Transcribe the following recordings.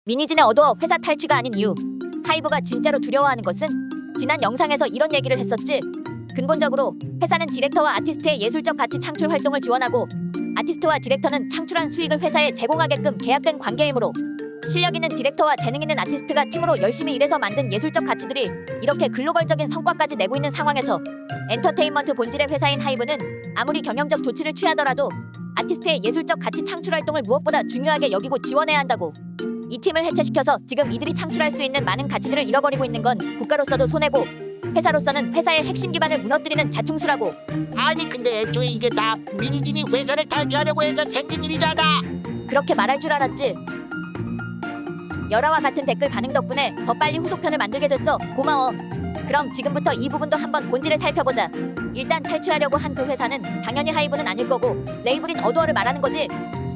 미니진의 어두워 회사 탈취가 아닌 이유. 하이브가 진짜로 두려워하는 것은? 지난 영상에서 이런 얘기를 했었지. 근본적으로 회사는 디렉터와 아티스트의 예술적 가치 창출 활동을 지원하고 아티스트와 디렉터는 창출한 수익을 회사에 제공하게끔 계약된 관계이므로 실력 있는 디렉터와 재능 있는 아티스트가 팀으로 열심히 일해서 만든 예술적 가치들이 이렇게 글로벌적인 성과까지 내고 있는 상황에서 엔터테인먼트 본질의 회사인 하이브는 아무리 경영적 조치를 취하더라도 아티스트의 예술적 가치 창출 활동을 무엇보다 중요하게 여기고 지원해야 한다고. 이 팀을 해체시켜서 지금 이들이 창출할 수 있는 많은 가치들을 잃어버리고 있는 건 국가로서도 손해고 회사로서는 회사의 핵심 기반을 무너뜨리는 자충수라고. 아니 근데 애초에 이게 다 미니진이 회사를 탈취하려고 해서 생긴 일이잖아. 그렇게 말할 줄 알았지. 열화와 같은 댓글 반응 덕분에 더 빨리 후속편을 만들게 됐어. 고마워. 그럼 지금부터 이 부분도 한번 본질을 살펴보자. 일단 탈취하려고 한 그 회사는 당연히 하이브는 아닐 거고 레이블인 어두어를 말하는 거지.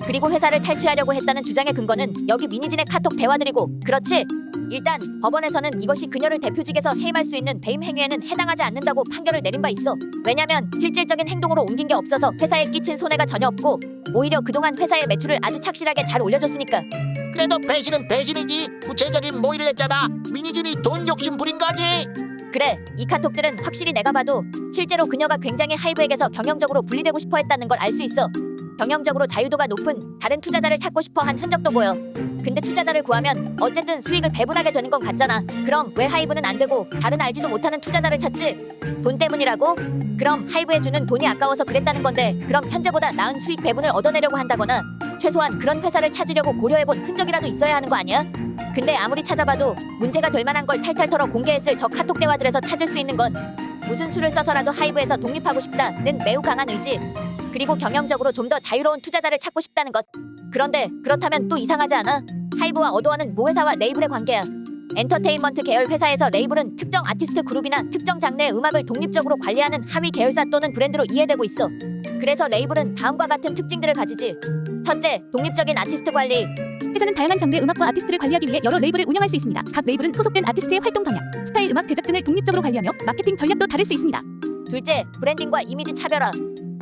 그리고 회사를 탈취하려고 했다는 주장의 근거는 여기 미니진의 카톡 대화들이고. 그렇지? 일단 법원에서는 이것이 그녀를 대표직에서 해임할 수 있는 배임 행위에는 해당하지 않는다고 판결을 내린 바 있어. 왜냐면 실질적인 행동으로 옮긴 게 없어서 회사에 끼친 손해가 전혀 없고 오히려 그동안 회사의 매출을 아주 착실하게 잘 올려줬으니까. 그래도 배신은 배신이지. 구체적인 모의를 했잖아. 미니진이 돈 욕심 부린 거지. 그래, 이 카톡들은 확실히 내가 봐도 실제로 그녀가 굉장히 하이브에게서 경영적으로 분리되고 싶어 했다는 걸 알 수 있어. 경영적으로 자유도가 높은 다른 투자자를 찾고 싶어 한 흔적도 보여. 근데 투자자를 구하면 어쨌든 수익을 배분하게 되는 건 같잖아. 그럼 왜 하이브는 안 되고 다른 알지도 못하는 투자자를 찾지? 돈 때문이라고? 그럼 하이브에 주는 돈이 아까워서 그랬다는 건데 그럼 현재보다 나은 수익 배분을 얻어내려고 한다거나 최소한 그런 회사를 찾으려고 고려해본 흔적이라도 있어야 하는 거 아니야? 근데 아무리 찾아봐도 문제가 될 만한 걸 탈탈 털어 공개했을 저 카톡 대화들에서 찾을 수 있는 건 무슨 수를 써서라도 하이브에서 독립하고 싶다는 매우 강한 의지, 그리고 경영적으로 좀 더 자유로운 투자자를 찾고 싶다는 것. 그런데 그렇다면 또 이상하지 않아? 하이브와 어두어는 모회사와 레이블의 관계야. 엔터테인먼트 계열 회사에서 레이블은 특정 아티스트 그룹이나 특정 장르의 음악을 독립적으로 관리하는 하위 계열사 또는 브랜드로 이해되고 있어. 그래서 레이블은 다음과 같은 특징들을 가지지. 첫째, 독립적인 아티스트 관리. 회사는 다양한 장르의 음악과 아티스트를 관리하기 위해 여러 레이블을 운영할 수 있습니다. 각 레이블은 소속된 아티스트의 활동 방향, 스타일, 음악 제작 등을 독립적으로 관리하며 마케팅 전략도 다를 수 있습니다. 둘째, 브랜딩과 이미지 차별화.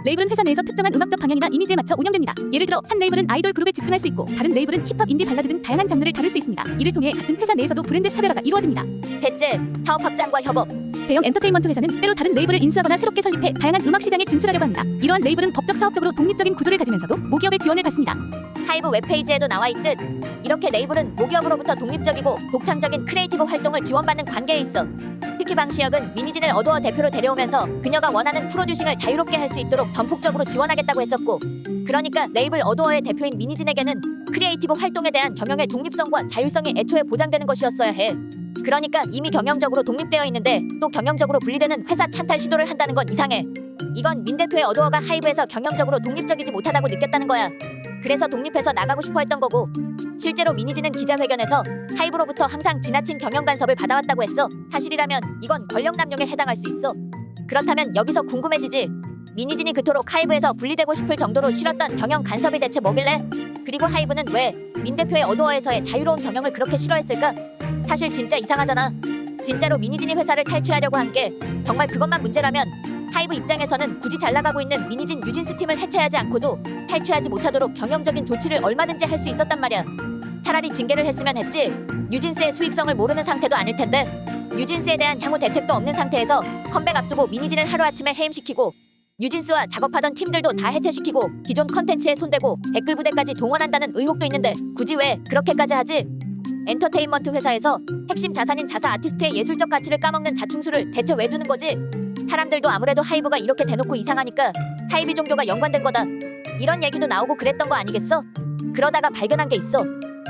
레이블은 회사 내에서 특정한 음악적 방향이나 이미지에 맞춰 운영됩니다. 예를 들어 한 레이블은 아이돌 그룹에 집중할 수 있고 다른 레이블은 힙합, 인디, 발라드 등 다양한 장르를 다룰 수 있습니다. 이를 통해 같은 회사 내에서도 브랜드 차별화가 이루어집니다. 셋째, 사업 확장과 협업. 대형 엔터테인먼트 회사는 때로 다른 레이블을 인수하거나 새롭게 설립해 다양한 음악 시장에 진출하려고 합니다. 이러한 레이블은 법적 사업적으로 독립적인 구조를 가지면서도 모기업의 지원을 받습니다. 하이브 웹페이지에도 나와 있듯 이렇게 레이블은 모기업으로부터 독립적이고 독창적인 크리에이티브 활동을 지원받는 관계에 있어. 특히 방시혁은 미니진을 어두어 대표로 데려오면서 그녀가 원하는 프로듀싱을 자유롭게 할 수 있도록 전폭적으로 지원하겠다고 했었고, 그러니까 레이블 어두어의 대표인 미니진에게는 크리에이티브 활동에 대한 경영의 독립성과 자율성이 애초에 보장되는 것이었어야 해. 그러니까 이미 경영적으로 독립되어 있는데 또 경영적으로 분리되는 회사 찬탈 시도를 한다는 건 이상해. 이건 민 대표의 어두어가 하이브에서 경영적으로 독립적이지 못하다고 느꼈다는 거야. 그래서 독립해서 나가고 싶어 했던 거고, 실제로 미니진은 기자회견에서 하이브로부터 항상 지나친 경영 간섭을 받아왔다고 했어. 사실이라면 이건 권력 남용에 해당할 수 있어. 그렇다면 여기서 궁금해지지. 미니진이 그토록 하이브에서 분리되고 싶을 정도로 싫었던 경영 간섭이 대체 뭐길래? 그리고 하이브는 왜 민 대표의 어두어에서의 자유로운 경영을 그렇게 싫어했을까? 사실 진짜 이상하잖아. 진짜로 미니진이 회사를 탈취하려고 한 게 정말 그것만 문제라면 하이브 입장에서는 굳이 잘 나가고 있는 미니진 뉴진스 팀을 해체하지 않고도 탈취하지 못하도록 경영적인 조치를 얼마든지 할 수 있었단 말이야. 차라리 징계를 했으면 했지. 뉴진스의 수익성을 모르는 상태도 아닐 텐데. 뉴진스에 대한 향후 대책도 없는 상태에서 컴백 앞두고 미니진을 하루아침에 해임시키고 뉴진스와 작업하던 팀들도 다 해체시키고 기존 컨텐츠에 손대고 댓글 부대까지 동원한다는 의혹도 있는데 굳이 왜 그렇게까지 하지? 엔터테인먼트 회사에서 핵심 자산인 자사 아티스트의 예술적 가치를 까먹는 자충수를 대체 왜 두는 거지? 사람들도 아무래도 하이브가 이렇게 대놓고 이상하니까 사이비 종교가 연관된 거다, 이런 얘기도 나오고 그랬던 거 아니겠어? 그러다가 발견한 게 있어.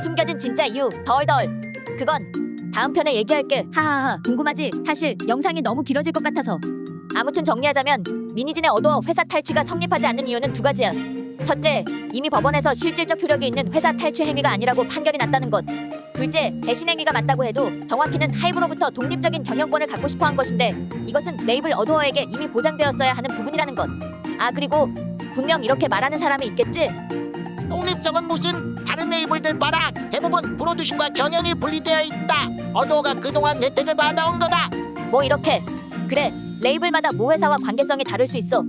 숨겨진 진짜 이유 덜덜. 그건 다음 편에 얘기할게. 하하하. 궁금하지? 사실 영상이 너무 길어질 것 같아서. 아무튼 정리하자면 미니진의 어두어 회사 탈취가 성립하지 않는 이유는 두 가지야. 첫째, 이미 법원에서 실질적 효력이 있는 회사 탈취 행위가 아니라고 판결이 났다는 것. 둘째, 배신 행위가 맞다고 해도 정확히는 하이브로부터 독립적인 경영권을 갖고 싶어 한 것인데 이것은 레이블 어두어에게 이미 보장되었어야 하는 부분이라는 것. 아, 그리고 분명 이렇게 말하는 사람이 있겠지? 독립성은 무슨, 다른 레이블들 봐라. 대부분 프로듀싱과 경영이 분리되어 있다. 어도가 그동안 혜택을 받아온 거다. 뭐 이렇게. 그래, 레이블마다 모회사와 관계성이 다를 수 있어.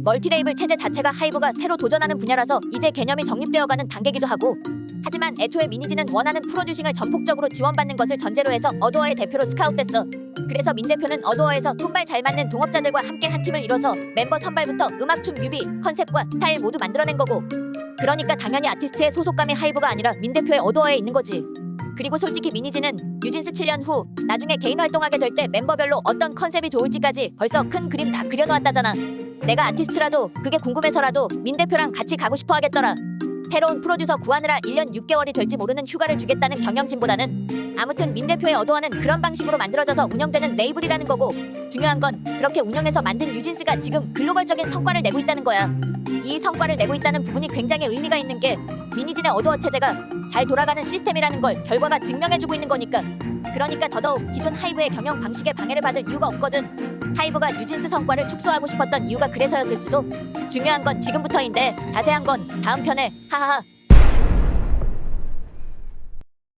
멀티 레이블 체제 자체가 하이브가 새로 도전하는 분야라서 이제 개념이 정립되어가는 단계이기도 하고 하지만 애초에 미니지는 원하는 프로듀싱을 전폭적으로 지원받는 것을 전제로 해서 어도어의 대표로 스카웃됐어. 그래서 민 대표는 어도어에서 손발 잘 맞는 동업자들과 함께 한 팀을 이뤄서 mem버 선발부터 음악, 춤, 뮤비, 컨셉과 스타일 모두 만들어낸 거고. 그러니까 당연히 아티스트의 소속감이 하이브가 아니라 민 대표의 어도어에 있는 거지. 그리고 솔직히 미니지는 뉴진스 7년 후 나중에 개인 활동하게 될 때 멤버별로 어떤 컨셉이 좋을지까지 벌써 큰 그림 다 그려놓았다잖아. 내가 아티스트라도 그게 궁금해서라도 민 대표랑 같이 가고 싶어 하겠더라. 새로운 프로듀서 구하느라 1년 6개월이 될지 모르는 휴가를 주겠다는 경영진보다는 아무튼 민 대표의 어도어는 그런 방식으로 만들어져서 운영되는 레이블이라는 거고, 중요한 건 그렇게 운영해서 만든 뉴진스가 지금 글로벌적인 성과를 내고 있다는 거야. 이 성과를 내고 있다는 부분이 굉장히 의미가 있는 게 미니진의 어도어 체제가 잘 돌아가는 시스템이라는 걸 결과가 증명해주고 있는 거니까. 그러니까 더더욱 기존 하이브의 경영 방식에 방해를 받을 이유가 없거든. 하이브가 뉴진스 성과를 축소하고 싶었던 이유가 그래서였을 수도. 중요한 건 지금부터인데 자세한 건 다음 편에. 하하하.